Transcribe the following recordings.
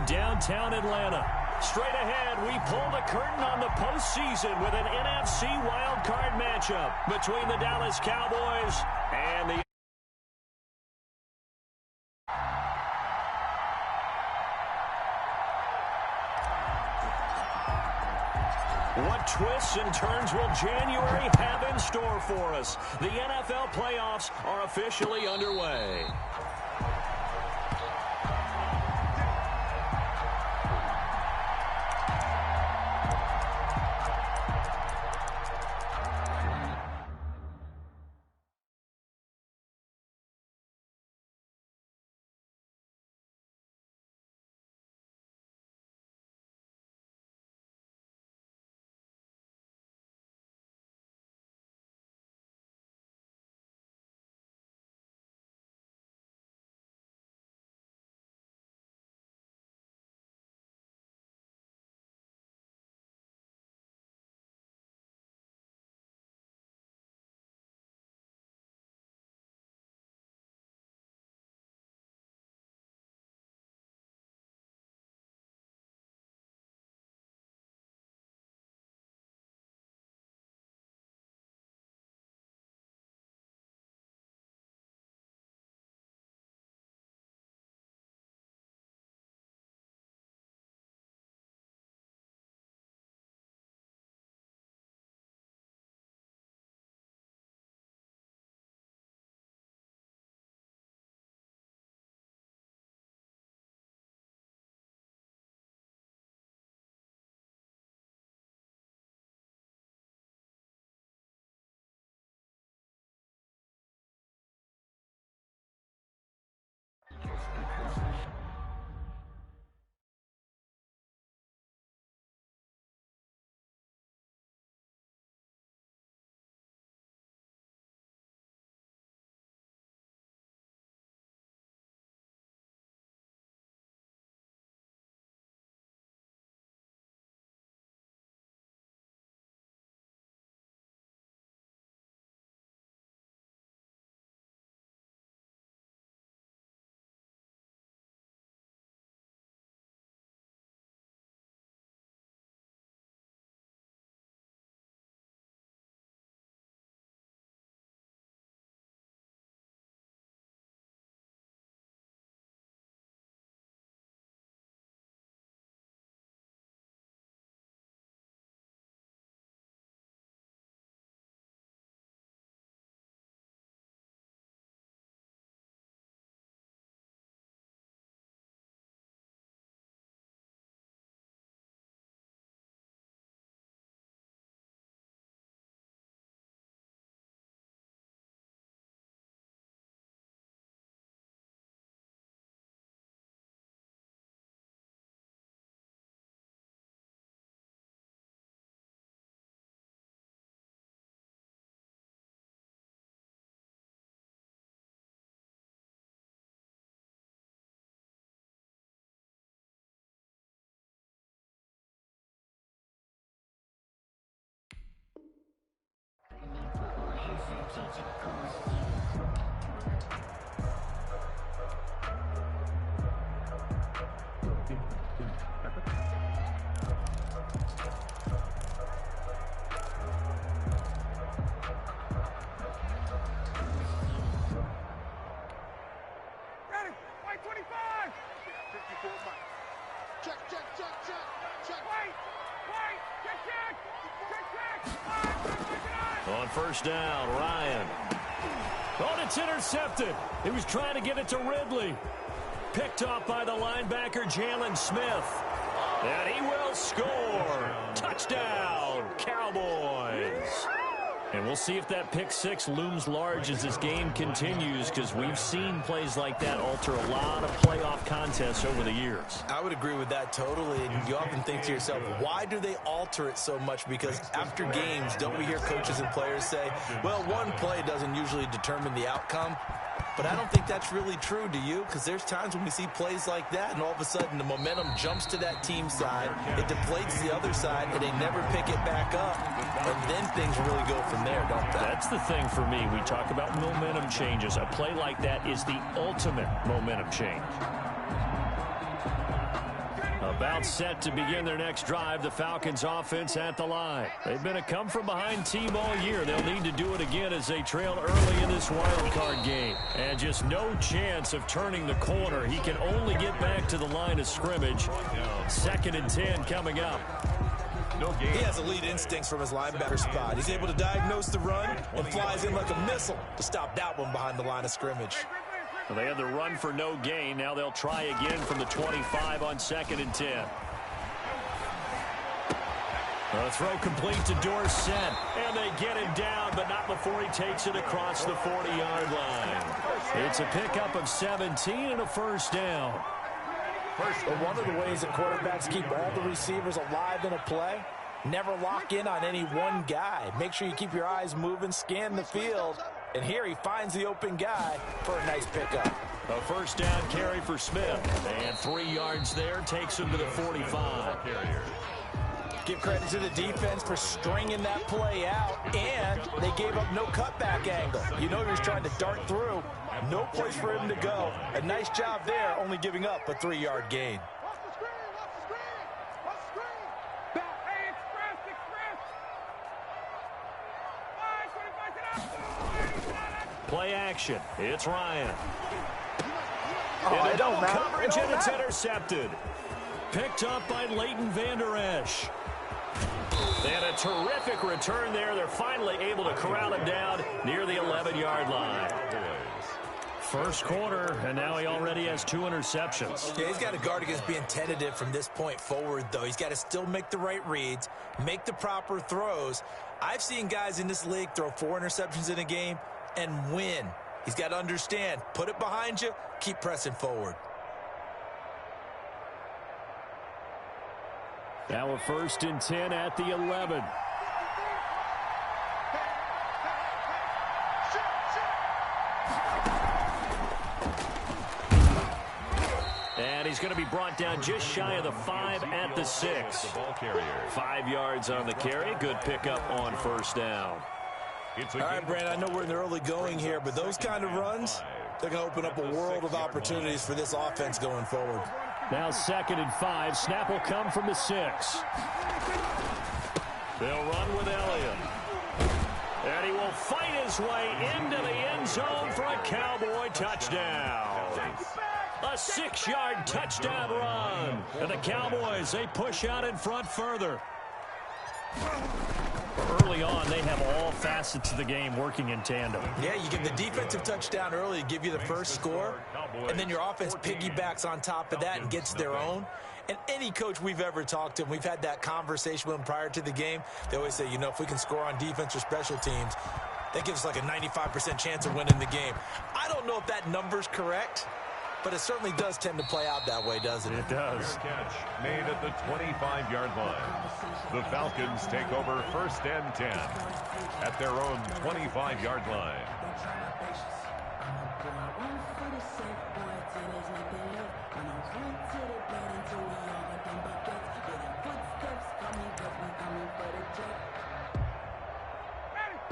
downtown Atlanta. Straight ahead, we pull the curtain on the postseason with an NFC wildcard matchup between the Dallas Cowboys and the... What twists and turns will January have in store for us? The NFL playoffs are officially underway. On first down, Ryan. Oh, it's intercepted. He was trying to get it to Ridley. Picked off by the linebacker, Jalen Smith. And he will score. Touchdown, Cowboys. And we'll see if that pick six looms large as this game continues, because we've seen plays like that alter a lot of playoff contests over the years. I would agree with that totally. And you often think to yourself, why do they alter it so much? Because after games, don't we hear coaches and players say, well, one play doesn't usually determine the outcome? But I don't think that's really true, do you? Because there's times when we see plays like that, and all of a sudden the momentum jumps to that team side. It deflates the other side, and they never pick it back up. And then things really go from there, don't they? That's the thing for me. We talk about momentum changes. A play like that is the ultimate momentum change. About set to begin their next drive, the Falcons offense at the line. They've been a come-from-behind team all year. They'll need to do it again as they trail early in this wild card game. And just no chance of turning the corner. He can only get back to the line of scrimmage. 2nd and 10 coming up. He has elite instincts from his linebacker spot. He's able to diagnose the run and flies in like a missile to stop that one behind the line of scrimmage. Well, they had the run for no gain. Now they'll try again from the 25 on 2nd and 10. A throw complete to Dorsett. And they get him down, but not before he takes it across the 40-yard line. It's a pickup of 17 and a first down. But one of the ways that quarterbacks keep all the receivers alive in a play, never lock in on any one guy. Make sure you keep your eyes moving, scan the field. And here he finds the open guy for a nice pickup. A first down carry for Smith. And 3 yards there takes him to the 45. Give credit to the defense for stringing that play out. And they gave up no cutback angle. You know he was trying to dart through. No place for him to go. A nice job there, only giving up a 3-yard gain. Play action. It's Ryan. It don't matter. Coverage, and it's intercepted. Picked up by Leighton Vander Esch. They had a terrific return there. They're finally able to corral him down near the 11-yard line. First quarter, and now he already has 2 interceptions. Yeah, he's got to guard against being tentative from this point forward, though. He's got to still make the right reads, make the proper throws. I've seen guys in this league throw 4 interceptions in a game and win. He's got to understand, put it behind you, keep pressing forward. Now a 1st and 10 at the 11. And he's going to be brought down just shy of the 5 at the 6. 5 yards on the carry. Good pickup on first down. All right, Brandon, I know we're in the early going here, but those kind of runs, they're going to open up a world of opportunities for this offense going forward. Now 2nd and 5. Snap will come from the 6. They'll run with Elliott. And he will fight his way into the end zone for a Cowboy touchdown. A 6-yard touchdown run. And the Cowboys, they push out in front further. Early on, they have all facets of the game working in tandem. Yeah, you get the defensive touchdown early, give you the first score, and then your offense piggybacks on top of that and gets their own. And any coach we've ever talked to, and we've had that conversation with them prior to the game, they always say, you know, if we can score on defense or special teams, that gives us like a 95% chance of winning the game. I don't know if that number's correct, but it certainly does tend to play out that way, doesn't it? It does. Catch made at the 25-yard line. The Falcons take over 1st and 10 at their own 25-yard line.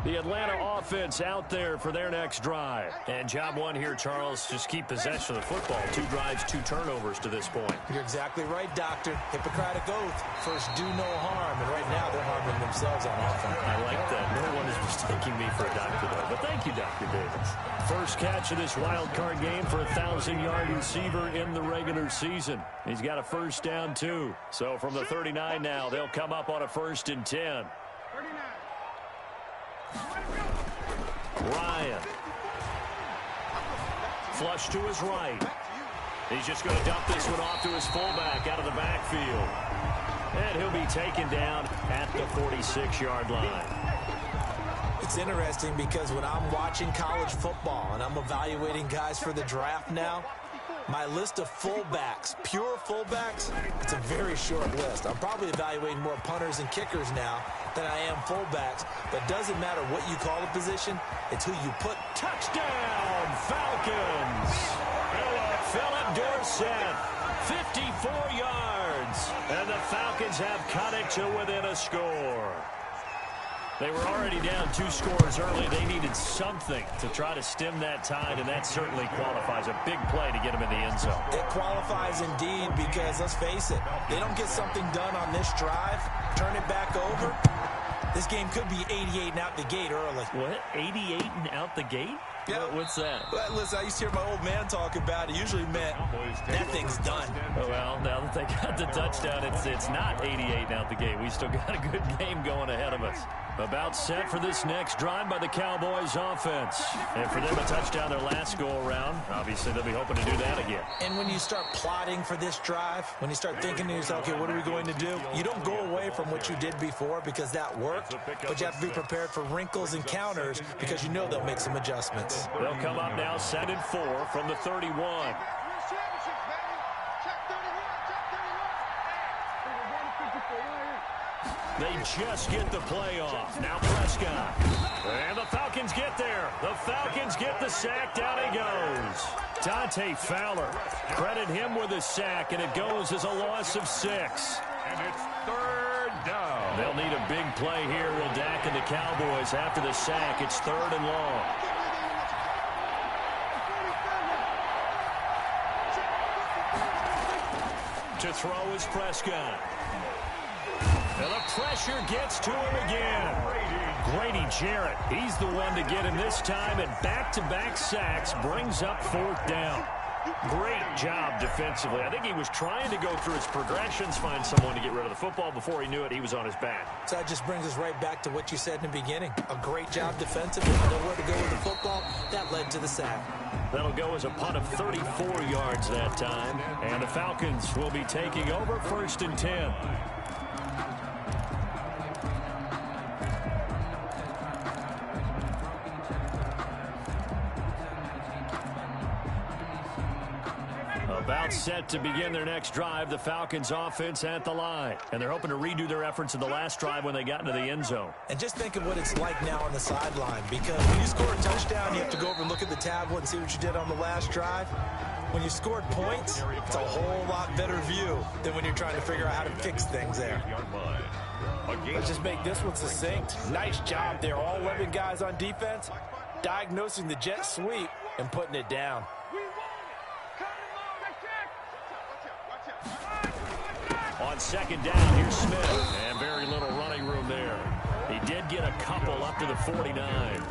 The Atlanta offense out there for their next drive. And job one here, Charles, just keep possession of the football. 2 drives, 2 turnovers to this point. You're exactly right, Doctor. Hippocratic oath. First, do no harm. And right now, they're harming themselves on offense. I like that. No one is mistaking me for a doctor, though. But thank you, Dr. Davis. First catch of this wild card game for a 1,000-yard receiver in the regular season. He's got a first down, too. So from the 39 now, they'll come up on a 1st and 10. Ryan. Flush to his right. He's just going to dump this one off to his fullback out of the backfield. And he'll be taken down at the 46-yard line. It's interesting because when I'm watching college football and I'm evaluating guys for the draft now, my list of fullbacks, pure fullbacks, it's a very short list. I'm probably evaluating more punters and kickers now than I am fullbacks. But it doesn't matter what you call the position, it's who you put. Touchdown, Falcons! Philip Dorsett, 54 yards. And the Falcons have cut it to within a score. They were already down 2 scores early. They needed something to try to stem that tide, and that certainly qualifies. A big play to get them in the end zone. It qualifies indeed because, let's face it, they don't get something done on this drive, turn it back over, this game could be 88 and out the gate early. What? 88 and out the gate? Yeah. What's that? Well, listen, I used to hear my old man talk about it. Usually meant that thing's done. Oh, well, now that they got the touchdown, it's not 88 and out the gate. We still got a good game going ahead of us. About set for this next drive by the Cowboys offense. And for them, a touchdown their last go-around. Obviously, they'll be hoping to do that again. And when you start plotting for this drive, when you start thinking to yourself, okay, what are we going to do? You don't go away from what you did before because that worked, but you have to be prepared for wrinkles and counters because you know they'll make some adjustments. They'll come up now 2nd and 4 from the 31. They just get the play off. Now Prescott. And the Falcons get there. The Falcons get the sack. Down he goes. Dante Fowler. Credit him with a sack, and it goes as a loss of 6. And it's 3rd down. They'll need a big play here. Will Dak and the Cowboys after the sack. It's 3rd and long. To throw is Prescott. And the pressure gets to him again. Grady Jarrett, he's the one to get him this time, and back-to-back sacks brings up 4th down. Great job defensively. I think he was trying to go through his progressions, find someone to get rid of the football. Before he knew it, he was on his back. So that just brings us right back to what you said in the beginning. A great job defensively. Know where to go with the football. That led to the sack. That'll go as a punt of 34 yards that time. And the Falcons will be taking over 1st and 10. About set to begin their next drive, the Falcons offense at the line. And they're hoping to redo their efforts in the last drive when they got into the end zone. And just think of what it's like now on the sideline, because when you score a touchdown, you have to go over and look at the tablet and see what you did on the last drive. When you scored points, it's a whole lot better view than when you're trying to figure out how to fix things there. Let's just make this one succinct. Nice job there. All 11 guys on defense, diagnosing the jet sweep and putting it down. On 2nd down, here's Smith. And very little running room there. He did get a couple up to the 49.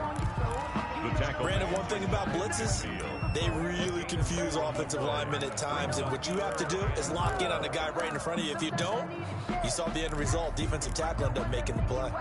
Brandon, one thing about blitzes, they really confuse offensive linemen at times. And what you have to do is lock in on the guy right in front of you. If you don't, you saw the end result. Defensive tackle ended up making the play.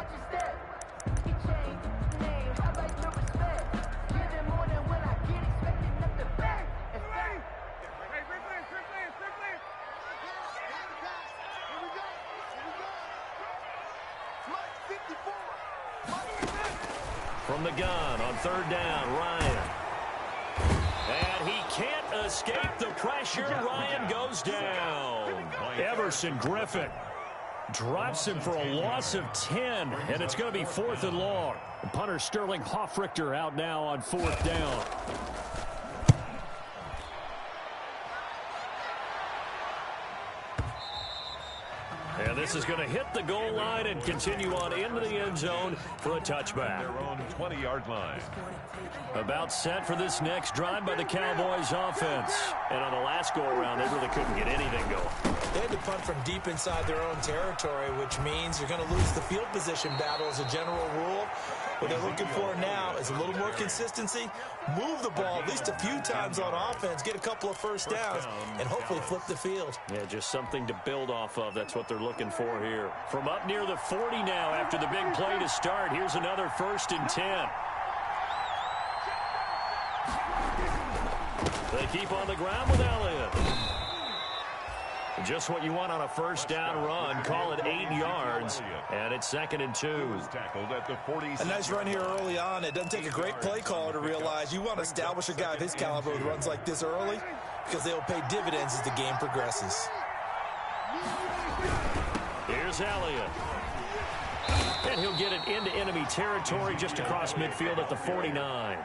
From the gun on 3rd down, Ryan. And he can't escape the pressure. Ryan goes down. Everson Griffin drops him for a loss of 10, and it's going to be 4th and long. And punter Sterling Hoffrichter out now on 4th down. And this is going to hit the goal line and continue on into the end zone for a touchback. Their own 20-yard line. About set for this next drive by the Cowboys offense. And on the last go-around, they really couldn't get anything going. They had to punt from deep inside their own territory, which means you're going to lose the field position battle as a general rule. What they're looking for now is a little more consistency, move the ball at least a few times on offense, get a couple of first downs, and hopefully flip the field. Yeah, just something to build off of. That's what they're looking for here. From up near the 40 now after the big play to start, here's another 1st and 10. They keep on the ground with Elliott. Just what you want on a 1st down run. Call it 8 yards, and it's 2nd and 2. Tackled at the 40. A nice run here early on. It doesn't take a great play caller to realize you want to establish a guy of his caliber with runs like this early because they'll pay dividends as the game progresses. Here's Elliott. And he'll get it into enemy territory just across midfield at the 49.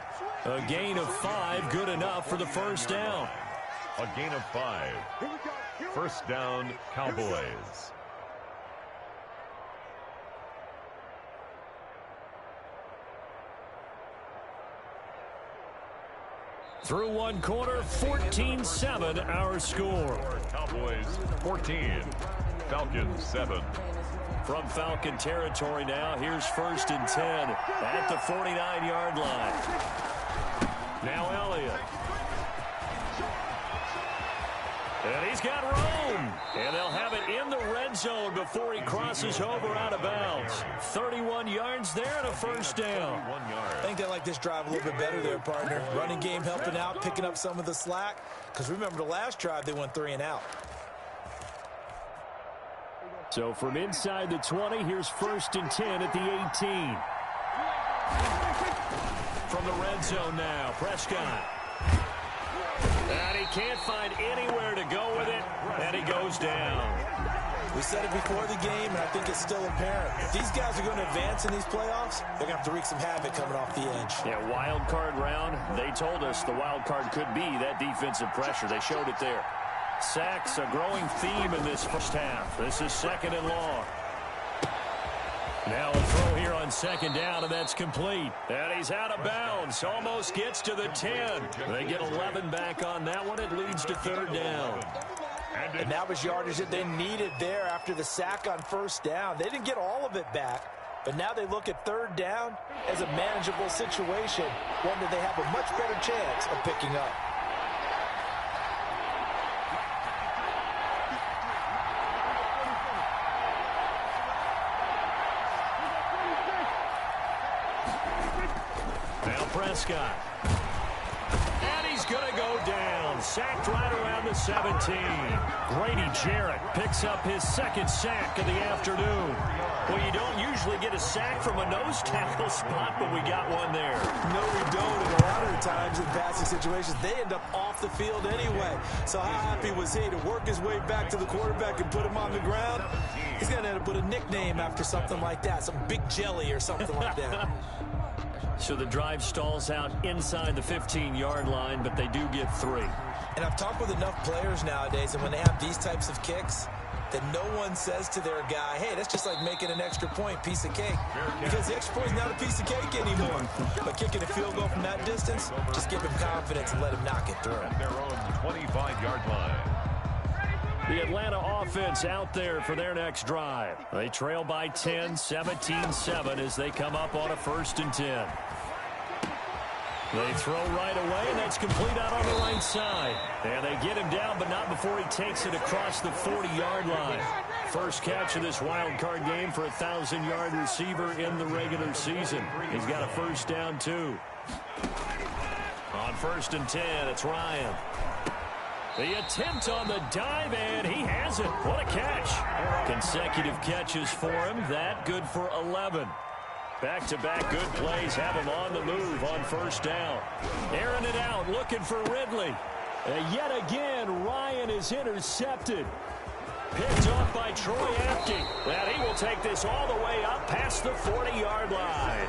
A gain of 5, good enough for the 1st down. A gain of 5. 1st down, Cowboys. Through one quarter, 14-7 our score. Cowboys 14, Falcons 7. From Falcon territory now, here's 1st and 10 at the 49-yard line. Now Elliott. And he's got room. And they'll have it in the red zone before he crosses over out of bounds. 31 yards there and a first down. 1 yard. I think they like this drive a little bit better there, partner. Running game helping out, picking up some of the slack. Because remember the last drive, they went 3 and out. So from inside the 20, here's 1st and 10 at the 18. From the red zone now, Prescott. And he can't find anywhere to go with it, and he goes down. We said it before the game, and I think it's still apparent. If these guys are going to advance in these playoffs, they're going to have to wreak some havoc coming off the edge. Yeah, wild card round. They told us the wild card could be that defensive pressure. They showed it there. Sacks, a growing theme in this first half. This is 2nd and long. Now a throw here on 2nd down, and that's complete. And he's out of bounds. Almost gets to the 10. They get 11 back on that one. It leads to 3rd down. And that was yardage that they needed there after the sack on 1st down. They didn't get all of it back, but now they look at 3rd down as a manageable situation, one that they have a much better chance of picking up. Prescott. And he's going to go down. Sacked right around the 17. Grady Jarrett picks up his 2nd sack of the afternoon. Well, you don't usually get a sack from a nose tackle spot, but we got one there. No, we don't. And a lot of the times in passing situations, they end up off the field anyway. So how happy was he to work his way back to the quarterback and put him on the ground? He's going to end up with a nickname after something like that, some Big Jelly or something like that. So the drive stalls out inside the 15-yard line, but they do get 3. And I've talked with enough players nowadays, and when they have these types of kicks, that no one says to their guy, hey, that's just like making an extra point, piece of cake. Because the extra point is not a piece of cake anymore. But kicking a field goal from that distance, just give him confidence and let him knock it through. At their own 25-yard line. The Atlanta offense out there for their next drive. They trail by 10, 17-7 as they come up on a 1st and 10. They throw right away, and that's complete out on the right side. And they get him down, but not before he takes it across the 40-yard line. First catch of this wild card game for a 1,000-yard receiver in the regular season. He's got a first down, too. On 1st and 10, it's Ryan. The attempt on the dive, and he has it. What a catch. Consecutive catches for him. That good for 11. Back-to-back good plays have him on the move on 1st down. Airing it out, looking for Ridley. And yet again, Ryan is intercepted. Picked off by Troy Apke. And he will take this all the way up past the 40-yard line.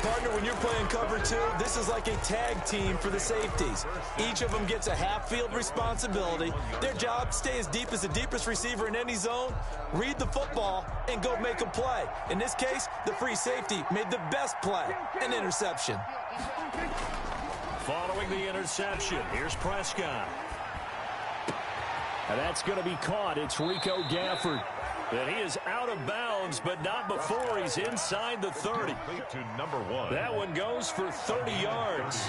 Partner, when you're playing cover 2, this is like a tag team for the safeties. Each of them gets a half-field responsibility. Their job, stay as deep as the deepest receiver in any zone, read the football, and go make a play. In this case, the free safety made the best play, an interception. Following the interception, here's Prescott. And that's going to be caught. It's Rico Gafford. And he is out of bounds, but not before he's inside the 30. To number 1. That one goes for 30 yards.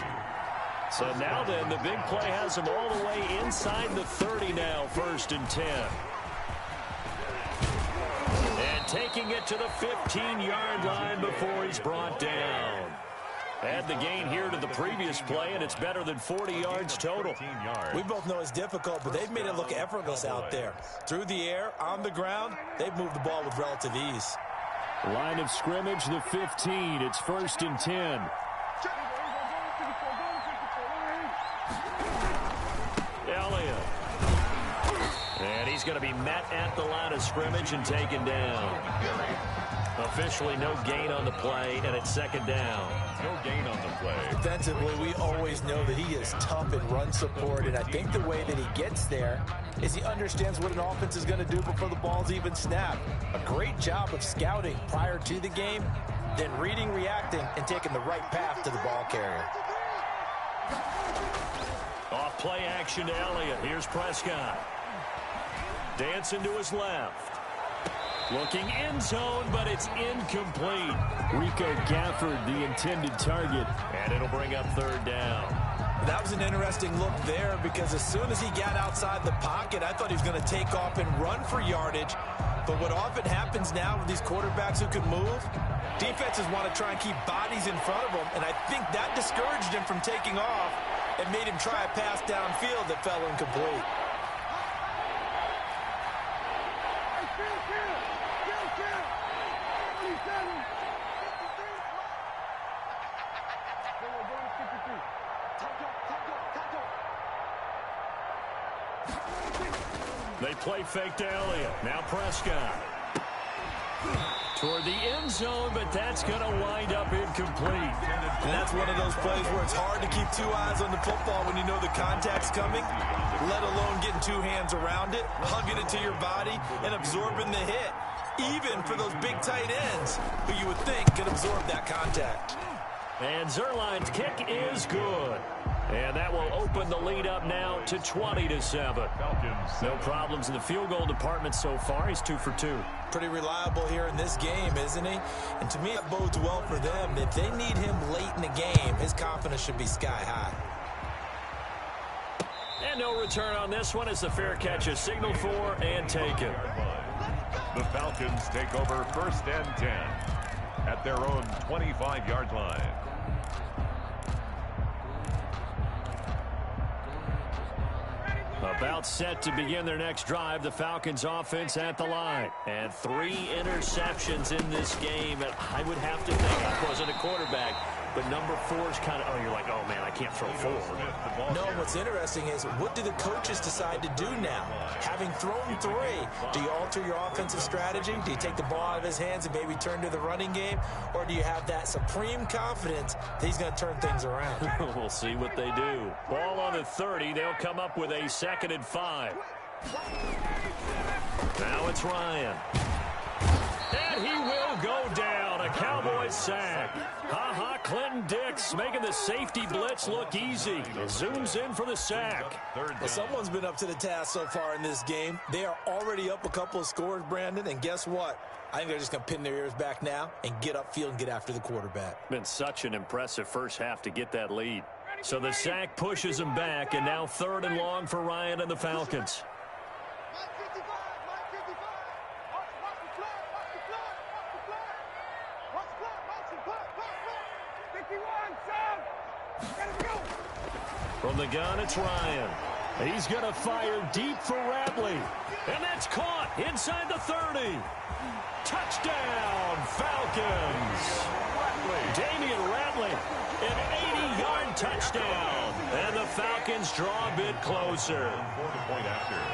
So now then, the big play has him all the way inside the 30 now, 1st and 10. And taking it to the 15-yard line before he's brought down. Add the gain here to the previous play, and it's better than 40 yards total. We both know it's difficult, but they've made it look effortless out there. Through the air, on the ground, they've moved the ball with relative ease. Line of scrimmage, the 15. It's 1st and 10. Elliott. And he's going to be met at the line of scrimmage and taken down. Officially no gain on the play, and it's 2nd down. No gain on the play. Defensively, we always know that he is tough in run support, and I think the way that he gets there is he understands what an offense is going to do before the ball's even snapped. A great job of scouting prior to the game, then reading, reacting, and taking the right path to the ball carrier. Play action to Elliott. Here's Prescott. Dancing to his left. Looking end zone, but it's incomplete. Rico Gafford, the intended target. And it'll bring up third down. That was an interesting look there because as soon as he got outside the pocket, I thought he was going to take off and run for yardage. But what often happens now with these quarterbacks who can move, defenses want to try and keep bodies in front of them, and I think that discouraged him from taking off and made him try a pass downfield that fell incomplete. They play fake to Elliott. Now Prescott. Toward the end zone, but that's going to wind up incomplete. And that's one of those plays where it's hard to keep two eyes on the football when you know the contact's coming, let alone getting two hands around it, hugging it to your body, and absorbing the hit, even for those big tight ends who you would think could absorb that contact. And Zuerlein's kick is good. And that will open the lead up now to 20-7. No problems in the field goal department so far. He's 2 for 2. Pretty reliable here in this game, isn't he? And to me, that bodes well for them. If they need him late in the game, his confidence should be sky high. And no return on this one as the fair catch is signaled for and taken. The Falcons take over 1st and 10 at their own 25-yard line. About set to begin their next drive, the Falcons offense at the line. And 3 interceptions in this game. And I would have to think, I wasn't a quarterback, but number 4 is kind of, oh, you're like, oh, man, I can't throw 4. No, what's interesting is what do the coaches decide to do now? Having thrown 3, do you alter your offensive strategy? Do you take the ball out of his hands and maybe turn to the running game? Or do you have that supreme confidence that he's going to turn things around? We'll see what they do. Ball on the 30. They'll come up with a 2nd and 5. Now it's Ryan. And he will go down. A Cowboys sack. Ha-ha, Clinton Dix making the safety blitz look easy. Zooms in for the sack. Well, someone's been up to the task so far in this game. They are already up a couple of scores, Brandon, and guess what? I think they're just going to pin their ears back now and get upfield and get after the quarterback. Been such an impressive first half to get that lead. So the sack pushes him back, and now 3rd and long for Ryan and the Falcons. From the gun, it's Ryan. He's going to fire deep for Ratley. And that's caught inside the 30. Touchdown, Falcons. Damian Ratley, an 80-yard touchdown. And the Falcons draw a bit closer.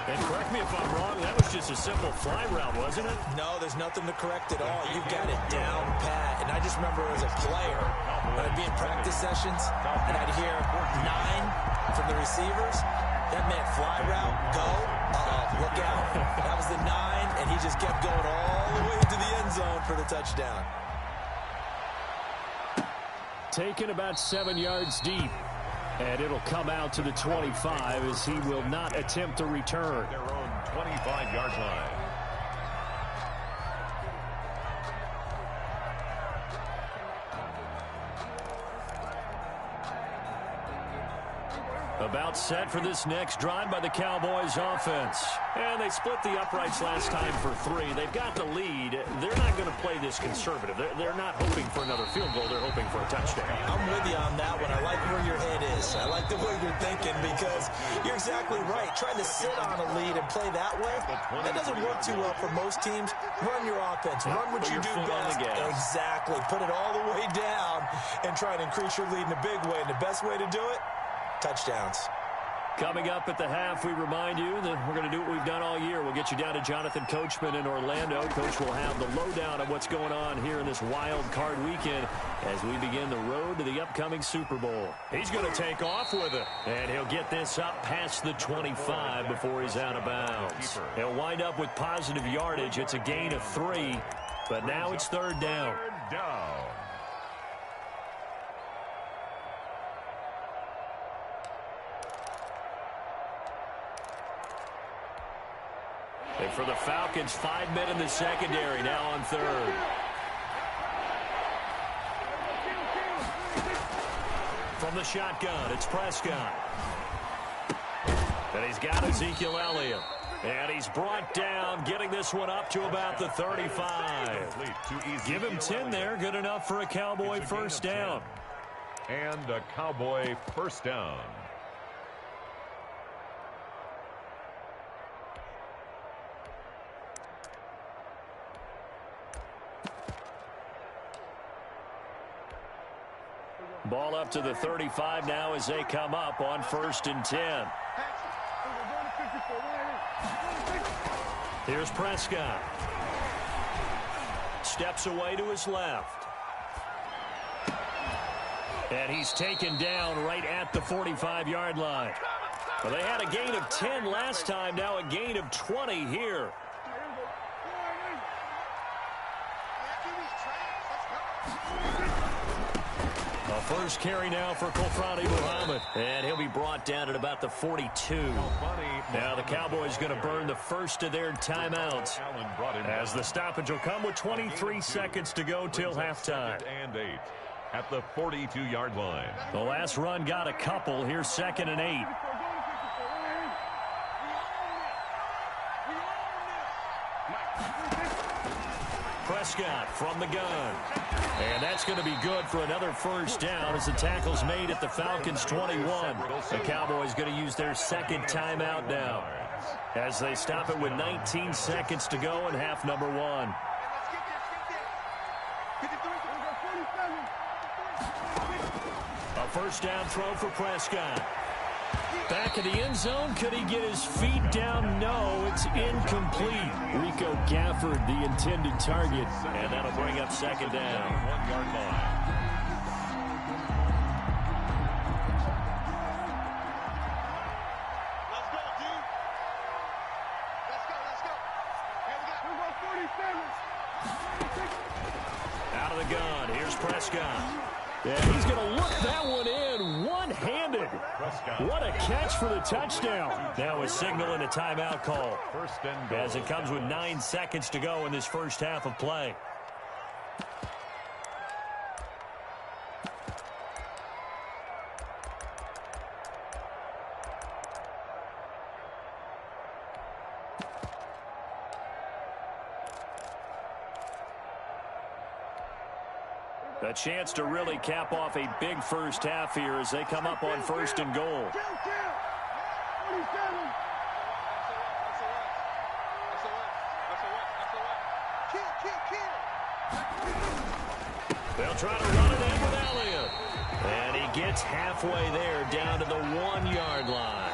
And correct me if I'm wrong, that was just a simple fly route, wasn't it? No, there's nothing to correct at all. You've got it down pat. And I just remember as a player, when I'd be in practice sessions, and I'd hear 9 from the receivers, that meant fly route, go, look out. That was the 9, and he just kept going all the way to the end zone for the touchdown. Taken about 7 yards deep. And it'll come out to the 25 as he will not attempt to return. Their own 25-yard line. About set for this next drive by the Cowboys offense. And they split the uprights last time for 3. They've got the lead. They're not going to play this conservative. They're not hoping for another field goal. They're hoping for a touchdown. I'm with you on that one. I like where your head is. I like the way you're thinking because you're exactly right. Trying to sit on a lead and play that way, that doesn't work too well for most teams. Run your offense. Run what you do best. Exactly. Put it all the way down and try to increase your lead in a big way. And the best way to do it, touchdowns. Coming up at the half, we remind you that we're going to do what we've done all year. We'll get you down to Jonathan Coachman in Orlando. Coach will have the lowdown of what's going on here in this wild card weekend as we begin the road to the upcoming Super Bowl. He's going to take off with it, and he'll get this up past the 25 before he's out of bounds. He'll wind up with positive yardage. It's a gain of 3, but now it's 3rd down. for the Falcons. 5 men in the secondary, now on third. From the shotgun, it's Prescott. And he's got Ezekiel Elliott. And he's brought down, getting this one up to about the 35. Give him 10 there, good enough for a Cowboy first down. And a Cowboy first down. Ball up to the 35 now as they come up on 1st and 10. Here's Prescott. Steps away to his left. And he's taken down right at the 45-yard line. Well, they had a gain of 10 last time, now a gain of 20 here. A first carry now for Kofrani Muhammad. And he'll be brought down at about the 42. Now the Cowboys going to burn the first of their timeouts, as the stoppage will come with 23 seconds to go till halftime. And 8 at the 42-yard line. The last run got a couple. Here's 2nd and 8. Prescott from the gun. And that's going to be good for another first down as the tackle's made at the Falcons' 21. The Cowboys going to use their second timeout now as they stop it with 19 seconds to go in half number 1. A first down throw for Prescott. Back in the end zone. Could he get his feet down? No, it's incomplete. Rico Gafford, the intended target. And that'll bring up 2nd down. 1-yard line. Let's go, dude. Let's go. Here we go. Out of the gun. Here's Prescott. Yeah, he's going to look that one in one-handed. What a catch for the touchdown. Now a signal and a timeout call as it comes with 9 seconds to go in this first half of play. A chance to really cap off a big first half here as they come up on 1st and goal. They'll try to run it in with Elliott. And he gets halfway there down to the 1-yard line.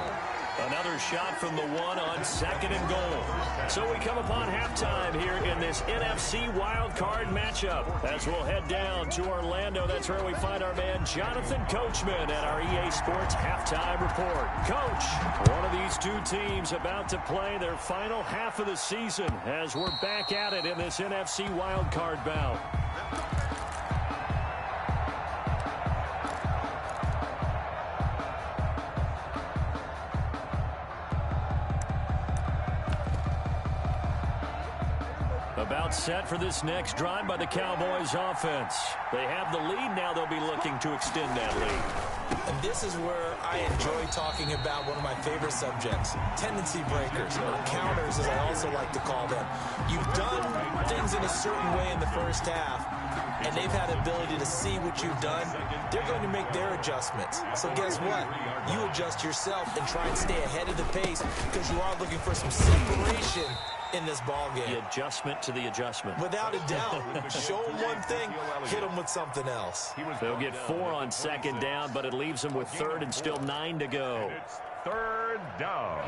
Another shot from the 1 on 2nd and goal. So we come upon halftime here in this NFC wildcard matchup. As we'll head down to Orlando, that's where we find our man Jonathan Coachman at our EA Sports Halftime Report. Coach, one of these two teams about to play their final half of the season as we're back at it in this NFC wildcard bout. About set for this next drive by the Cowboys offense. They have the lead. Now they'll be looking to extend that lead. And this is where I enjoy talking about one of my favorite subjects, tendency breakers, or counters as I also like to call them. You've done things in a certain way in the first half, and they've had the ability to see what you've done. They're going to make their adjustments. So guess what? You adjust yourself and try and stay ahead of the pace because you are looking for some separation in this ball game. The adjustment to the adjustment. Without a doubt. Show them one thing, hit them with something else. They'll get 4 on 2nd down, but it leaves them with 3rd and still 9 to go. It's 3rd down.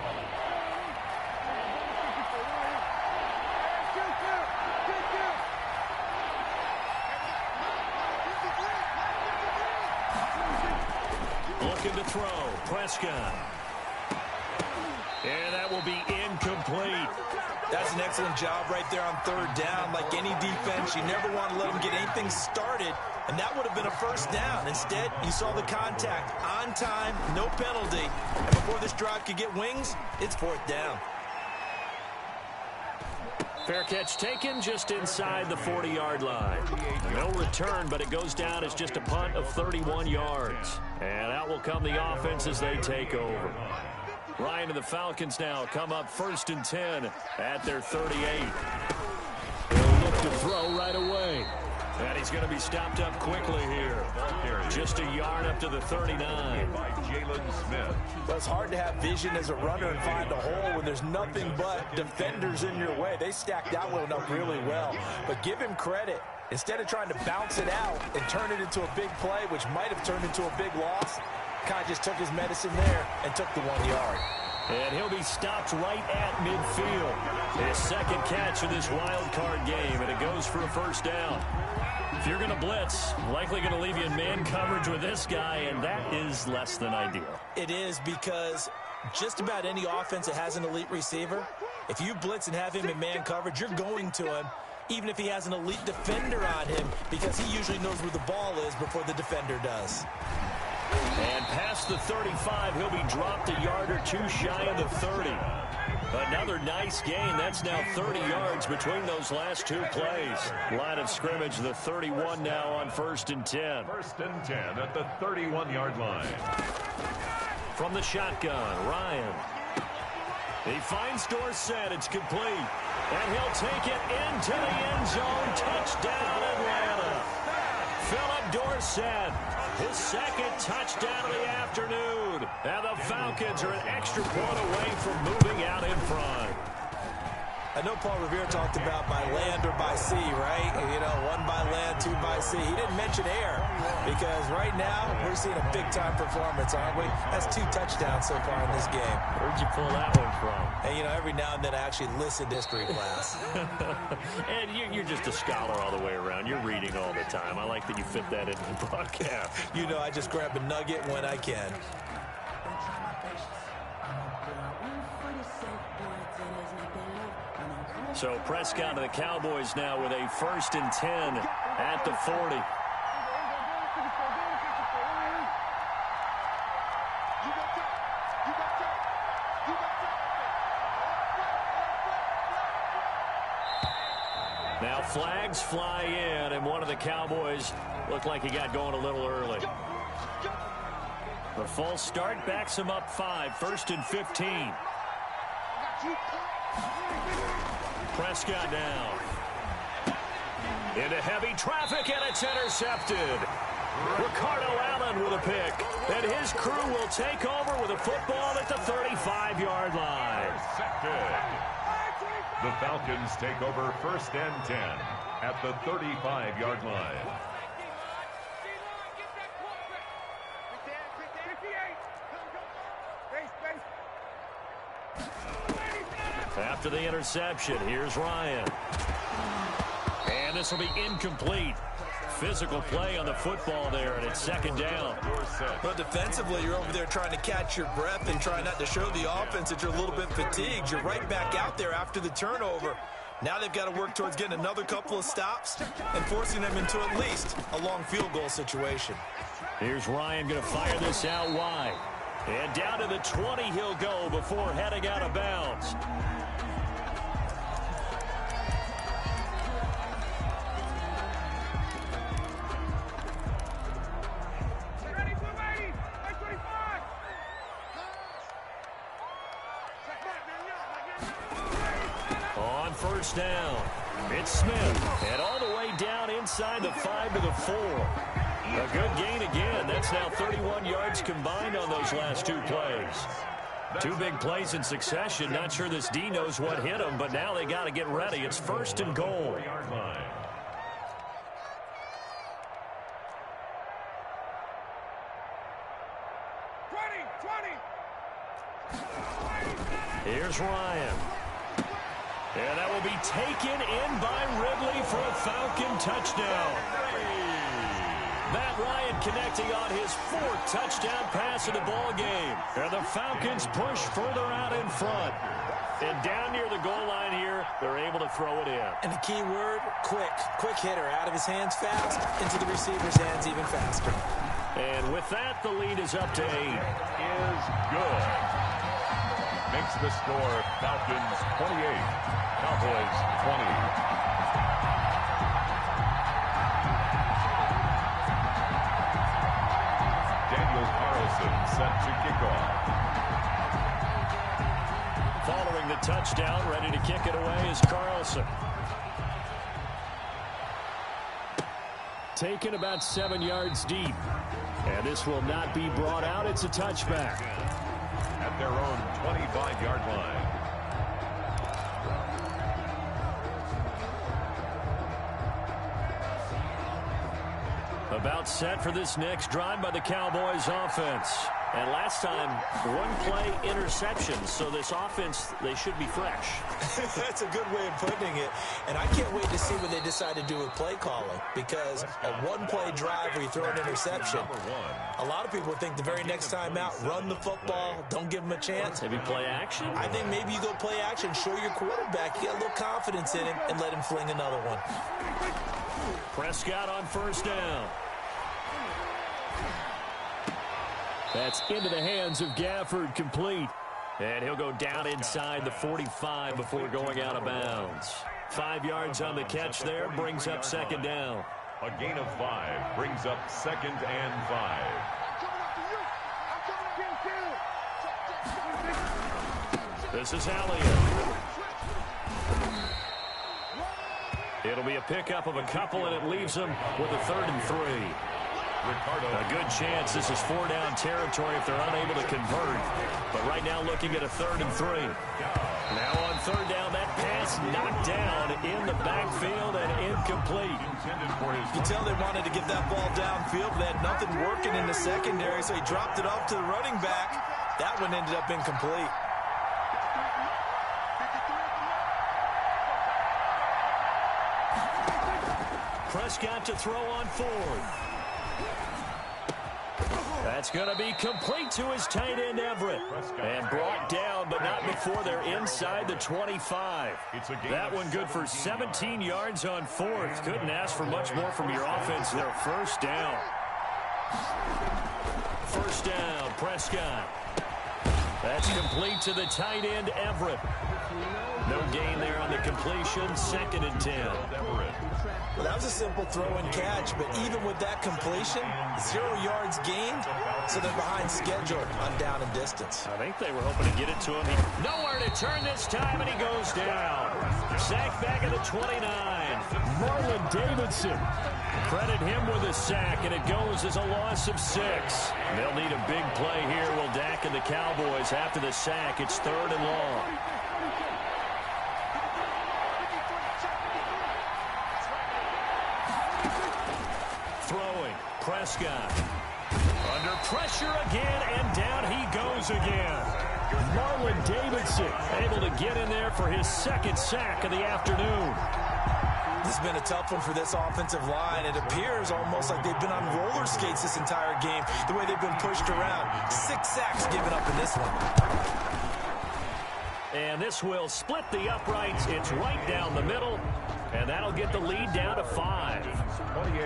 Looking to throw. Prescott. And that will be incomplete. That's an excellent job right there on 3rd down. Like any defense, you never want to let them get anything started, and that would have been a first down. Instead, you saw the contact on time, no penalty. And before this drive could get wings, it's 4th down. Fair catch taken just inside the 40-yard line. No return, but it goes down as just a punt of 31 yards. And out will come the offense as they take over. Ryan and the Falcons now come up 1st and 10 at their 38. They'll look to throw right away. And he's going to be stopped up quickly here. Just a yard up to the 39. By Jalen Smith. Well, it's hard to have vision as a runner and find a hole when there's nothing but defenders in your way. They stacked that one up really well. But give him credit. Instead of trying to bounce it out and turn it into a big play, which might have turned into a big loss, kind of just took his medicine there and took the 1 yard. And he'll be stopped right at midfield. His second catch in this wild card game, and it goes for a first down. If you're going to blitz, likely going to leave you in man coverage with this guy, and that is less than ideal. It is, because just about any offense that has an elite receiver, if you blitz and have him in man coverage, you're going to him, even if he has an elite defender on him, because he usually knows where the ball is before the defender does. And past the 35, he'll be dropped a yard or two shy of the 30. Another nice gain. That's now 30 yards between those last two plays. Line of scrimmage, the 31 now on 1st and 10. 1st and 10 at the 31-yard line. From the shotgun, Ryan. He finds Dorsett. It's complete. And he'll take it into the end zone. Touchdown, Atlanta. Philip Dorsett, his second touchdown of the afternoon. And the Falcons are an extra point away from moving out in front. I know Paul Revere talked about by land or by sea, right? You know, 1 by land, 2 by sea. He didn't mention air, because right now we're seeing a big-time performance, aren't we? That's 2 touchdowns so far in this game. Where'd you pull that one from? And, you know, every now and then I actually listen to history class. And you're just a scholar all the way around. You're reading all the time. I like that you fit that into the broadcast. You know, I just grab a nugget when I can. So Prescott and the Cowboys now with a 1st and 10 at the 40. Now flags fly in, and one of the Cowboys looked like he got going a little early. The false start backs him up 5, 1st and 15. Prescott now. Into heavy traffic, and it's intercepted. Ricardo Allen with a pick. And his crew will take over with a football at the 35-yard line. The Falcons take over 1st and 10 at the 35-yard line. After the interception, here's Ryan. And this will be incomplete. Physical play on the football there, and it's 2nd down. But defensively, you're over there trying to catch your breath and try not to show the offense that you're a little bit fatigued. You're right back out there after the turnover. Now they've got to work towards getting another couple of stops and forcing them into at least a long field goal situation. Here's Ryan going to fire this out wide. And down to the 20 he'll go before heading out of bounds. On 1st down, it's Smith. And all the way down inside the 5 to the 4. A good gain again. That's now 31 yards combined on those last 2 plays. 2 big plays in succession. Not sure this D knows what hit him, but now they got to get ready. It's 1st and goal. Here's Ryan. And that will be taken in by Ridley for a Falcon touchdown. Matt Ryan connecting on his 4th touchdown pass of the ball game. And the Falcons push further out in front. And down near the goal line here, they're able to throw it in. And the key word, quick. Quick hitter, out of his hands fast, into the receiver's hands even faster. And with that, the lead is up to 8. Is good. Makes the score Falcons 28, Cowboys 20. touchdown. Ready to kick it away is Carlson. Taken about 7 yards deep. And this will not be brought out. It's a touchback. At their own 25-yard line. About set for this next drive by the Cowboys offense. And last time, one-play interception. So this offense, they should be fresh. That's a good way of putting it. And I can't wait to see what they decide to do with play calling. Because a one-play drive where you throw an interception, a lot of people think the very next time out, run the football, don't give them a chance. Maybe play action? I think maybe you go play action, show your quarterback, you get a little confidence in him, and let him fling another one. Prescott on first down. That's into the hands of Gafford, complete. And he'll go down inside the 45 before going out of bounds. 5 yards on the catch there, brings up second down. A gain of 5 brings up 2nd and 5. This is Elliott. It'll be a pickup of a couple, and it leaves them with a 3rd and 3. A good chance this is 4-down territory if they're unable to convert. But right now looking at a 3rd and 3. Now on 3rd down, that pass knocked down in the backfield and incomplete. You can tell they wanted to get that ball downfield, but they had nothing working in the secondary, so he dropped it off to the running back. That one ended up incomplete. Prescott to throw on 4th. That's going to be complete to his tight end, Everett. And brought down, but not before they're inside the 25. That one good for 17 yards on 4th. Couldn't ask for much more from your offense there. First down. First down, Prescott. That's complete to the tight end, Everett. No gain there on the completion. 2nd and 10. Well, that was a simple throw and catch, but even with that completion, 0 yards gained, so they're behind schedule on down and distance. I think they were hoping to get it to him. Nowhere to turn this time, and he goes down. Sack back at the 29. Marlon Davidson. Credit him with a sack, and it goes as a loss of 6. They'll need a big play here, will Dak and the Cowboys. After the sack, it's 3rd and long. Throwing, Prescott. Under pressure again, and down he goes again. Marlon Davidson able to get in there for his 2nd sack of the afternoon. This has been a tough one for this offensive line. It appears almost like they've been on roller skates this entire game, the way they've been pushed around. 6 sacks given up in this one. And this will split the uprights. It's right down the middle. And that'll get the lead down to 5.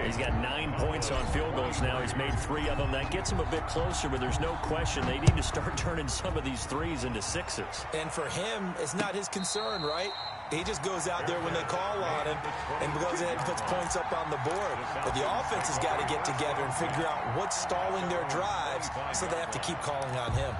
He's got 9 points on field goals now. He's made 3 of them. That gets him a bit closer, but there's no question they need to start turning some of these 3s into 6s. And for him, it's not his concern, right? He just goes out there when they call on him and goes ahead and puts points up on the board. But the offense has got to get together and figure out what's stalling their drives, so they have to keep calling on him.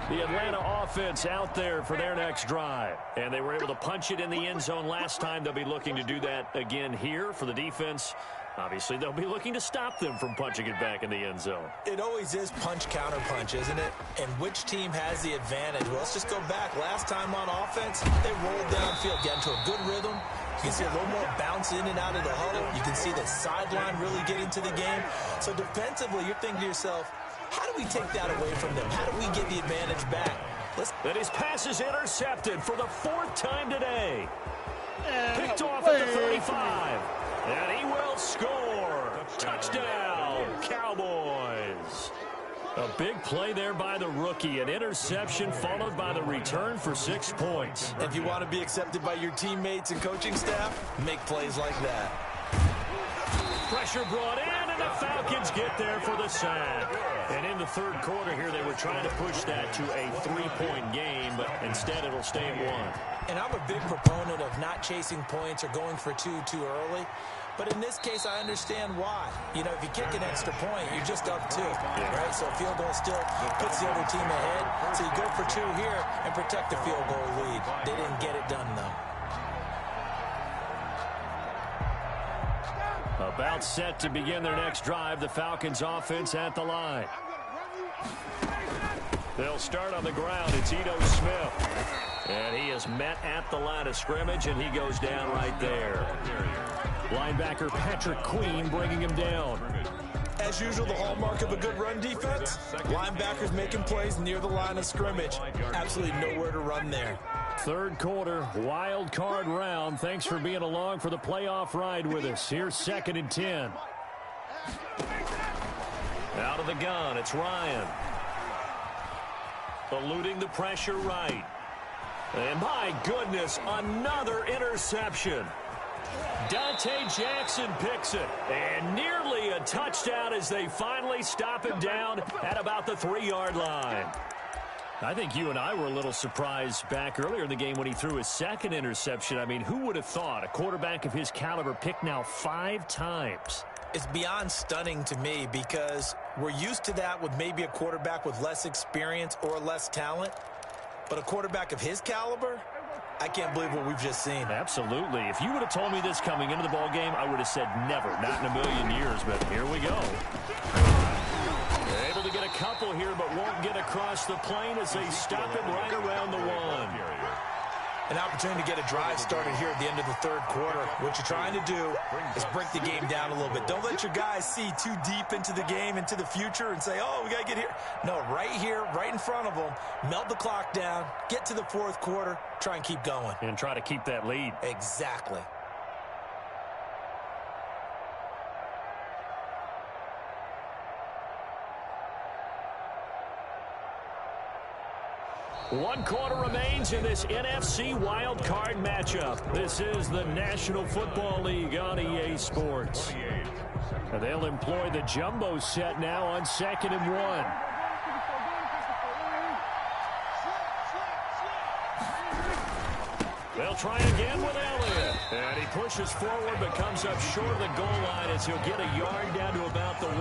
The Atlanta offense out there for their next drive. And they were able to punch it in the end zone last time. They'll be looking to do that again here for the defense. Obviously, they'll be looking to stop them from punching it back in the end zone. It always is punch-counter-punch, isn't it? And which team has the advantage? Well, let's just go back. Last time on offense, they rolled downfield, got into a good rhythm. You can see a little more bounce in and out of the huddle. You can see the sideline really get into the game. So defensively, you're thinking to yourself, how do we take that away from them? How do we get the advantage back? But his pass is intercepted for the 4th time today. Picked off at the 35. And he will score. Touchdown, Cowboys. A big play there by the rookie. An interception followed by the return for 6 points. If you want to be accepted by your teammates and coaching staff, make plays like that. Pressure brought in, and the Falcons get there for the sack. And in the 3rd quarter here, they were trying to push that to a 3-point game, but instead it'll stay at 1. And I'm a big proponent of not chasing points or going for 2 too early. But in this case, I understand why. You know, if you kick an extra point, you're just up 2, right? So a field goal still puts the other team ahead. So you go for 2 here and protect the field goal lead. They didn't get it done, though. About set to begin their next drive, the Falcons offense at the line. They'll start on the ground. It's Ito Smith. And he is met at the line of scrimmage, and he goes down right there. Linebacker Patrick Queen bringing him down. As usual, the hallmark of a good run defense, linebackers making plays near the line of scrimmage. Absolutely nowhere to run there. Third quarter, wild card round. Thanks for being along for the playoff ride with us. Here's 2nd and 10. Out of the gun, it's Ryan. Eluding the pressure right. And my goodness, another interception. Dante Jackson picks it. And nearly a touchdown as they finally stop him down at about the 3-yard line. I think you and I were a little surprised back earlier in the game when he threw his 2nd interception. I mean, who would have thought a quarterback of his caliber picked now 5 times? It's beyond stunning to me because we're used to that with maybe a quarterback with less experience or less talent. But a quarterback of his caliber, I can't believe what we've just seen. Absolutely. If you would have told me this coming into the ball game, I would have said never, not in a million years. But here we go. They're able to get a couple here, but won't get across the plane as they stop him right around the 1. An opportunity to get a drive started here at the end of the 3rd quarter. What you're trying to do is break the game down a little bit. Don't let your guys see too deep into the game, into the future, and say, oh, we got to get here. No, right here, right in front of them, melt the clock down, get to the 4th quarter, try and keep going. And try to keep that lead. Exactly. One quarter remains in this NFC wild card matchup. This is the National Football League on EA Sports. And they'll employ the jumbo set now on 2nd and 1. They'll try again with Elliott. And he pushes forward but comes up short of the goal line as he'll get a yard down to about the 1.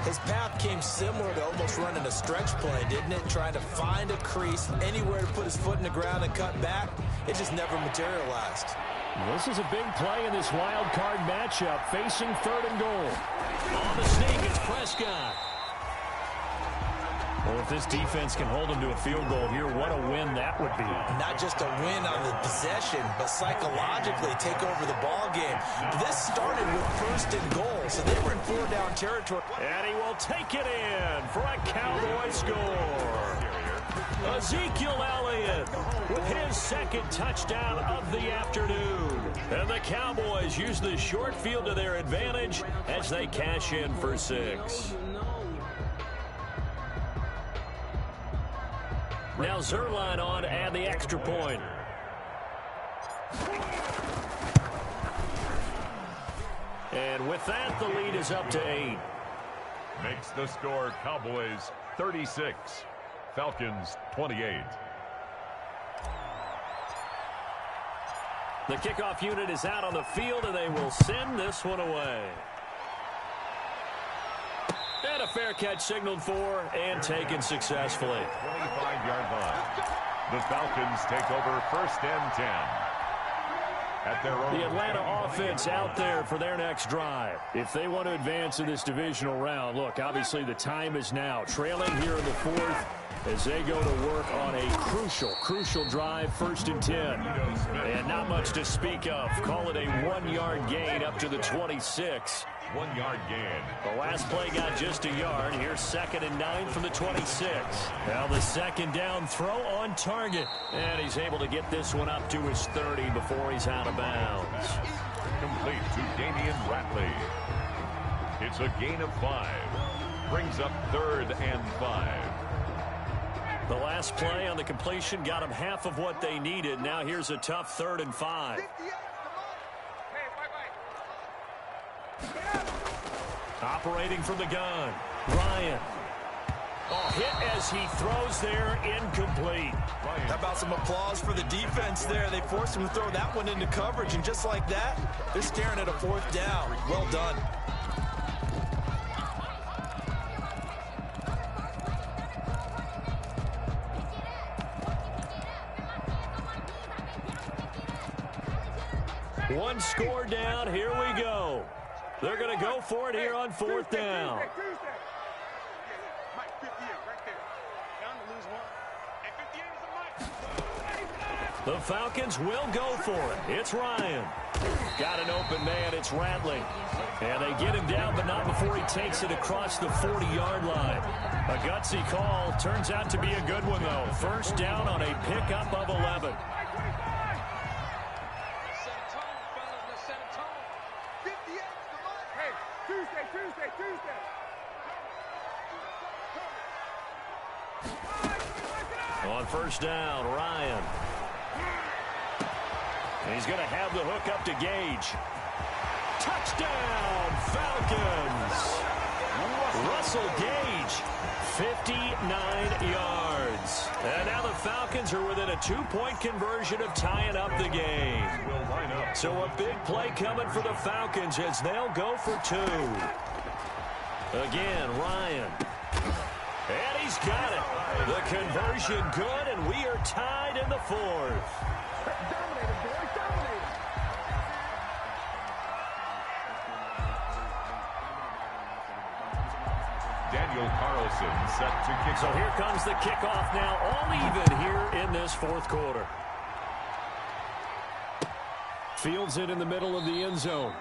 His path came similar to almost running a stretch play, didn't it? Trying to find a crease, anywhere to put his foot in the ground and cut back. It just never materialized. This is a big play in this wild card matchup, facing 3rd and goal. On the sneak, it's Prescott. Well, if this defense can hold him to a field goal here, what a win that would be. Not just a win on the possession, but psychologically take over the ball game. This started with 1st and goal, so they were in 4-down territory. And he will take it in for a Cowboy score. Ezekiel Elliott with his 2nd touchdown of the afternoon. And the Cowboys use the short field to their advantage as they cash in for 6. Now Zerline on to add the extra point. And with that, the lead is up to 8. Makes the score Cowboys 36, Falcons 28. The kickoff unit is out on the field, and they will send this one away. And a fair catch signaled for and taken successfully. 25-yard line. The Falcons take over 1st and 10. At their own. The Atlanta offense out there for their next drive. If they want to advance in this divisional round, look, obviously the time is now. Trailing here in the 4th as they go to work on a crucial drive, 1st and 10. And not much to speak of. Call it a 1-yard gain up to the 26. 1-yard gain. The last play got just a yard. Here's 2nd and 9 from the 26. Now the 2nd down throw on target. And he's able to get this one up to his 30 before he's out of bounds. Complete to Damian Ratley. It's a gain of 5. Brings up 3rd and 5. The last play on the completion got them half of what they needed. Now here's a tough 3rd and 5. Operating from the gun, Ryan. Oh, hit as he throws there, incomplete. How about some applause for the defense there? They forced him to throw that one into coverage, and just like that, they're staring at a 4th down. Well done. One score down. Here we go. They're going to go for it here on 4th down. The Falcons will go for it. It's Ryan. Got an open man. It's Ratley. And they get him down, but not before he takes it across the 40-yard line. A gutsy call. Turns out to be a good one, though. 1st down on a pickup of 11. On 1st down, Ryan. And he's going to have the hook up to Gage. Touchdown, Falcons. Russell Gage, 59 yards. And now the Falcons are within a 2-point conversion of tying up the game. So a big play coming for the Falcons as they'll go for 2. Again, Ryan. And he's got it. The conversion good, and we are tied in the 4th. Daniel Carlson set to kick. So here comes the kickoff now, all even here in this 4th quarter. Fields it in the middle of the end zone.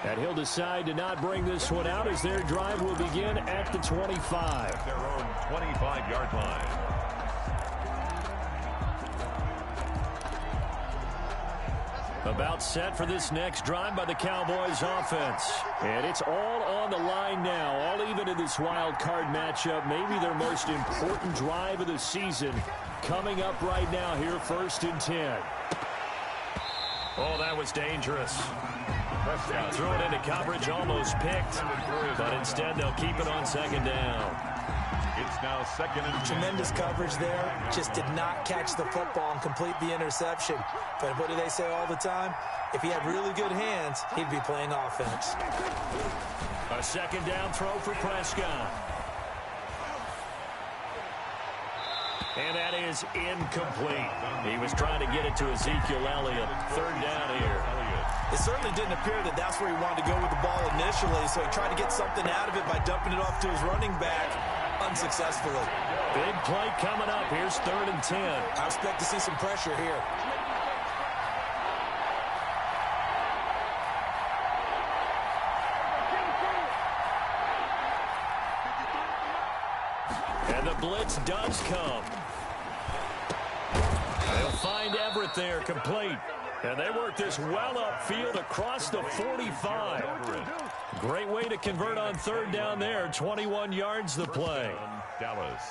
And he'll decide to not bring this one out as their drive will begin at the 25. At their own 25-yard line. About set for this next drive by the Cowboys offense. And it's all on the line now, all even in this wild card matchup. Maybe their most important drive of the season coming up right now here, 1st and 10. Oh, that was dangerous. Threw it into coverage, almost picked. But instead, they'll keep it on 2nd down. It's now 2nd and 10. Tremendous coverage there. Just did not catch the football and complete the interception. But what do they say all the time? If he had really good hands, he'd be playing offense. A 2nd down throw for Prescott. And that is incomplete. He was trying to get it to Ezekiel Elliott. 3rd down here. It certainly didn't appear that that's where he wanted to go with the ball initially, so he tried to get something out of it by dumping it off to his running back unsuccessfully. Big play coming up. Here's 3rd and 10. I expect to see some pressure here. And the blitz does come. They'll find Everett there, complete. And they work this well upfield across the 45. Great way to convert on 3rd down there. 21 yards the play. Dallas.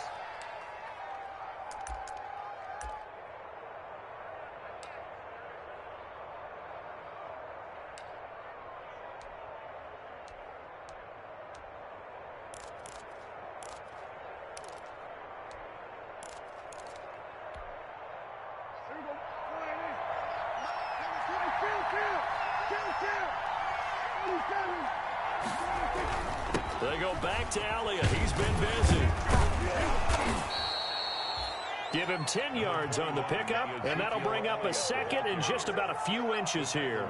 They go back to Elliott. He's been busy. Give him 10 yards on the pickup, and that'll bring up a 2nd and just about a few inches here.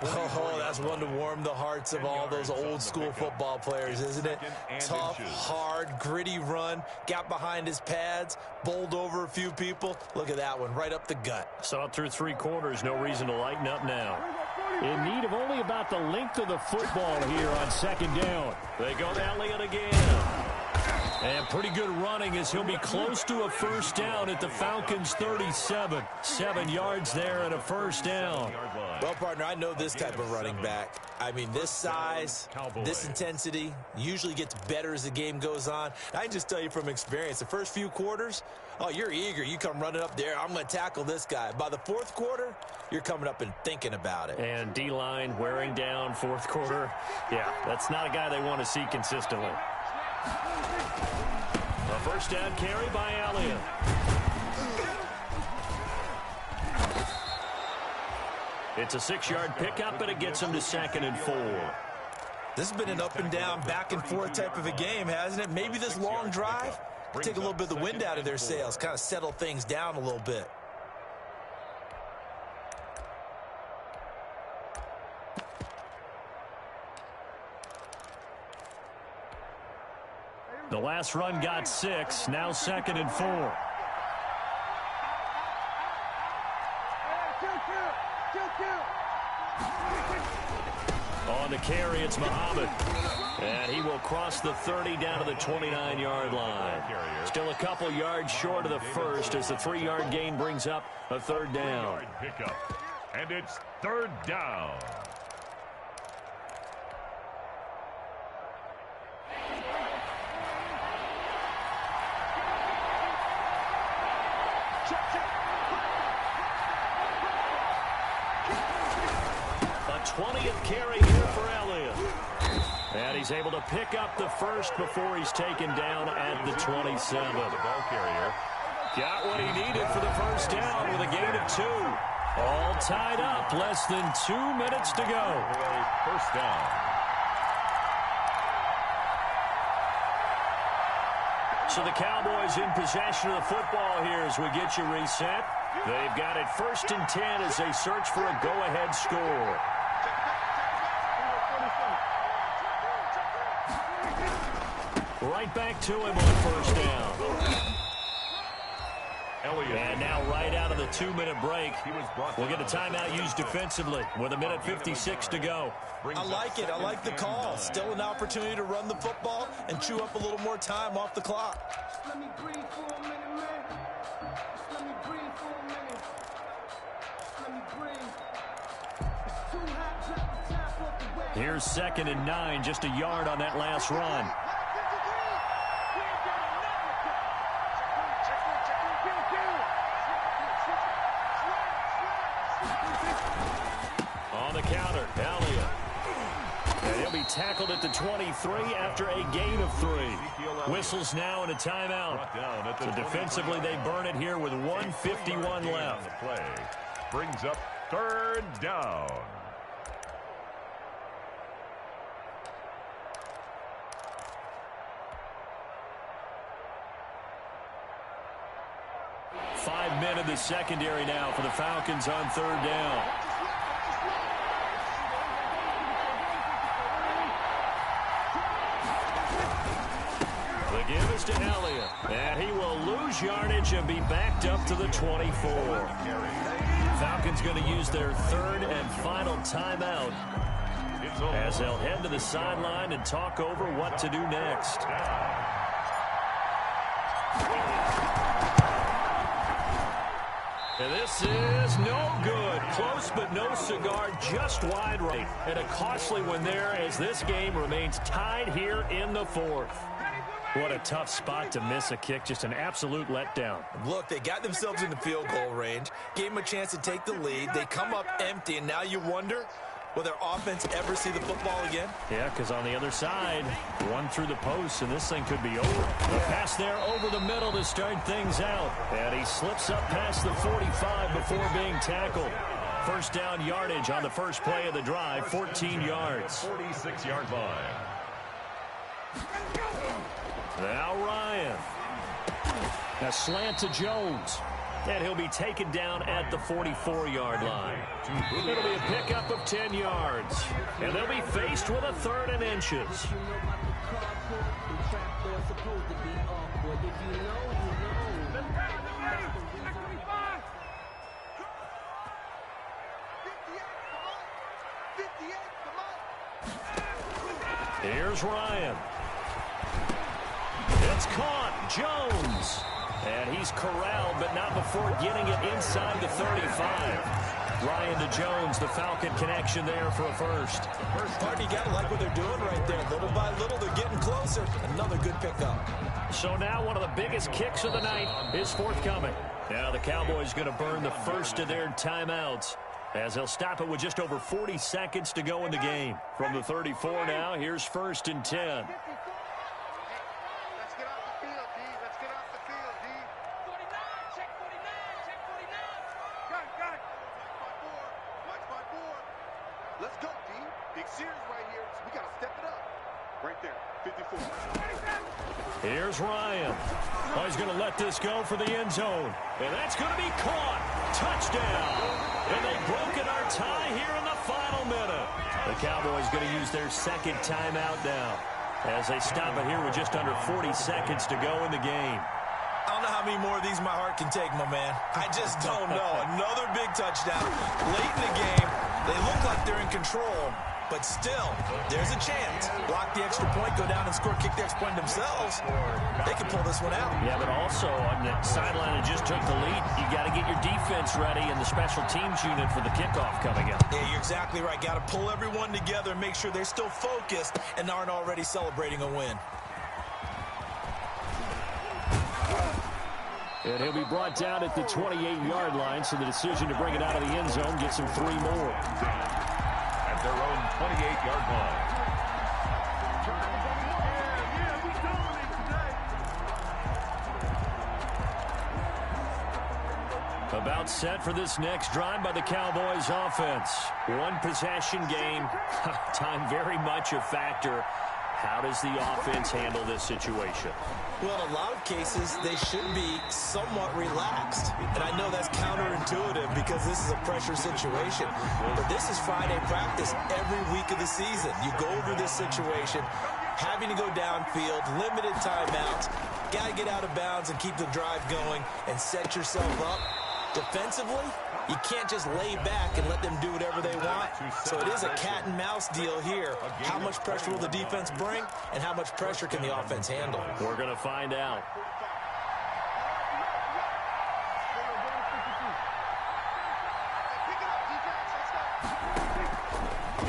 Oh, that's one to warm the hearts of all those old school football players, isn't it? Tough, hard, gritty run, got behind his pads, bowled over a few people. Look at that one, right up the gut. Saw it through 3 quarters, no reason to lighten up now. In need of only about the length of the football here on 2nd down. They go to Elliott again. And pretty good running as he'll be close to a 1st down at the Falcons' 37. 7 yards there and a 1st down. Well, partner, I know this type of running back. I mean, this size, this intensity usually gets better as the game goes on. I can just tell you from experience, the first few quarters, oh, you're eager. You come running up there, I'm going to tackle this guy. By the 4th quarter, you're coming up and thinking about it. And D-line wearing down 4th quarter. Yeah, that's not a guy they want to see consistently. A first down carry by Elliott. It's a 6-yard pickup, and it gets him to 2nd and 4. This has been an up and down, back and forth type of a game, hasn't it? Maybe this long drive, take a little bit of the wind out of their sails, kind of settle things down a little bit. The last run got 6, now 2nd and 4. On the carry, it's Muhammad. And he will cross the 30 down to the 29-yard line. Still a couple yards short of the first as the 3-yard gain brings up a 3rd down. Pickup. And it's 3rd down. A 20th carry here for Elliott. And he's able to pick up the first before he's taken down at the 27. The ball carrier. Got what he needed for the first down with a gain of 2. All tied up, less than 2 minutes to go. First down. So the Cowboys in possession of the football here as we get you reset. They've got it 1st and 10 as they search for a go-ahead score. Right back to him on first down. And now right out of the 2-minute break, we'll get a timeout used defensively with 1:56 to go. I like it. I like the call. Still an opportunity to run the football and chew up a little more time off the clock. Let me breathe for a minute, man. Let me breathe for a minute. Let me breathe. It's too hot, drop the top off the wet. Here's 2nd and 9, just a yard on that last run. On the counter, Elliott. And he'll be tackled at the 23 after a gain of 3. Whistles now and a timeout. So defensively, they burn it here with 1:51 left. Play brings up 3rd down. Five men in the secondary now for the Falcons on 3rd down. The give is to Elliott, and he will lose yardage and be backed up to the 24. Falcons going to use their 3rd and final timeout as they'll head to the sideline and talk over what to do next. And this is no good. Close but no cigar, just wide right. And a costly one there as this game remains tied here in the 4th. What a tough spot to miss a kick. Just an absolute letdown. Look, they got themselves in the field goal range, gave them a chance to take the lead. They come up empty, and now you wonder, will their offense ever see the football again? Yeah, because on the other side, one through the post, and this thing could be over. The pass there over the middle to start things out. And he slips up past the 45 before being tackled. First down yardage on the first play of the drive, 14 yards. 46-yard line. Now Ryan. A slant to Jones. And he'll be taken down at the 44-yard line. It'll be a pickup of 10 yards. And they'll be faced with a 3rd and inches. Here's Ryan. It's caught. Jones. And he's corralled, but not before getting it inside the 35. Ryan to Jones, the Falcon connection there for a first. First part, you got to like what they're doing right there. Little by little, they're getting closer. Another good pickup. So now one of the biggest kicks of the night is forthcoming. Now the Cowboys going to burn the first of their timeouts as they'll stop it with just over 40 seconds to go in the game. From the 34 now, here's 1st and 10. Let's get off the field, D. Let's Let's go, D. Big series right here. So we got to step it up. Right there, 54. Here's Ryan. Oh, he's going to let this go for the end zone. And that's going to be caught. Touchdown. And they've broken our tie here in the final minute. The Cowboys going to use their second timeout now as they stop it here with just under 40 seconds to go in the game. I don't know how many more of these my heart can take, my man. I just don't know. Another big touchdown. Late in the game, they look like they're in control, but still, there's a chance. Block the extra point, go down and score, kick the extra point themselves. They can pull this one out. Yeah, but also on the sideline that just took the lead, you got to get your defense ready and the special teams unit for the kickoff coming up. Yeah, you're exactly right. Got to pull everyone together and make sure they're still focused and aren't already celebrating a win. And he'll be brought down at the 28-yard line, so the decision to bring it out of the end zone gets him 3 more. At their own 28-yard line. About set for this next drive by the Cowboys offense. One possession game. Time very much a factor. How does the offense handle this situation? Well, in a lot of cases, they should be somewhat relaxed. And I know that's counterintuitive because this is a pressure situation. But this is Friday practice every week of the season. You go over this situation, having to go downfield, limited timeouts, got to get out of bounds and keep the drive going and set yourself up. Defensively, you can't just lay back and let them do whatever they want. So it is a cat and mouse deal here. How much pressure will the defense bring, and how much pressure can the offense handle? We're going to find out.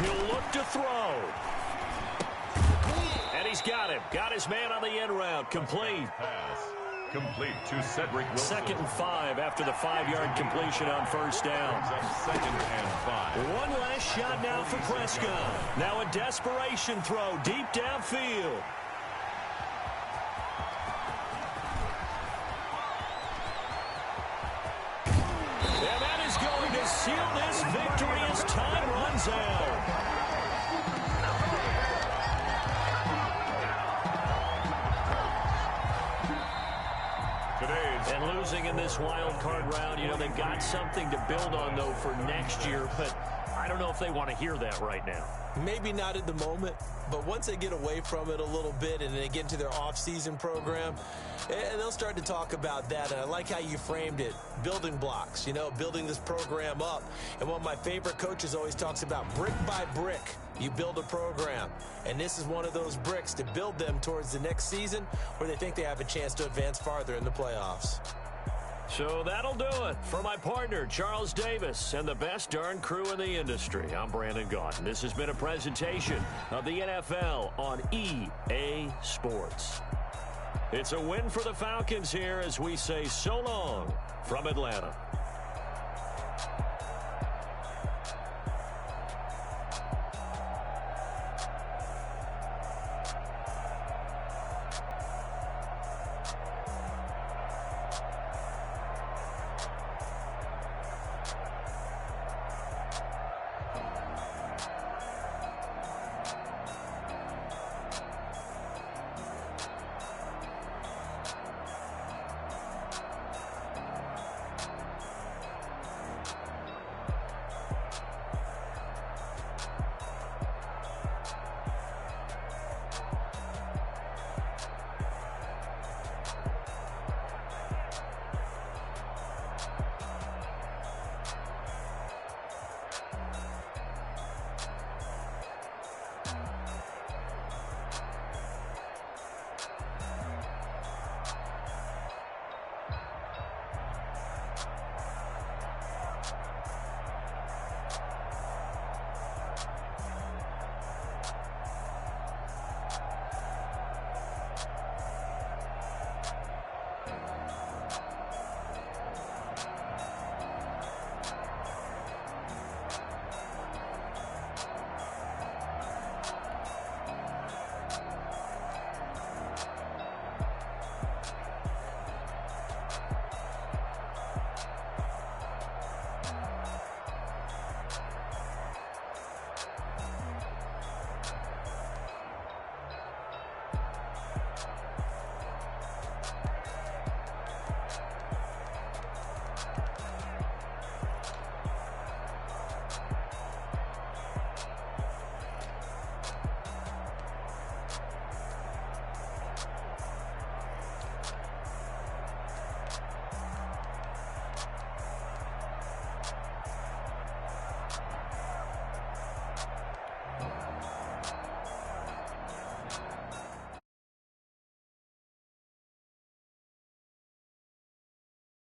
He'll look to throw. And he's got him. Got his man on the end route. Complete. Pass. Complete to Cedric Wilson. 2nd and 5 after the 5-yard completion on first down. 2nd and 5. One last shot now for Prescott. Now a desperation throw deep downfield. And that is going to seal this victory as time runs out. And losing in this wild card round, you know, they've got something to build on, though, for next year. But I don't know if they want to hear that right now. Maybe not at the moment, but once they get away from it a little bit and they get into their off-season program, and they'll start to talk about that. And I like how you framed it, building blocks, you know, building this program up. And one of my favorite coaches always talks about brick by brick, you build a program. And this is one of those bricks to build them towards the next season where they think they have a chance to advance farther in the playoffs. So that'll do it. For my partner, Charles Davis, and the best darn crew in the industry, I'm Brandon Gaudin. This has been a presentation of the NFL on EA Sports. It's a win for the Falcons here as we say so long from Atlanta.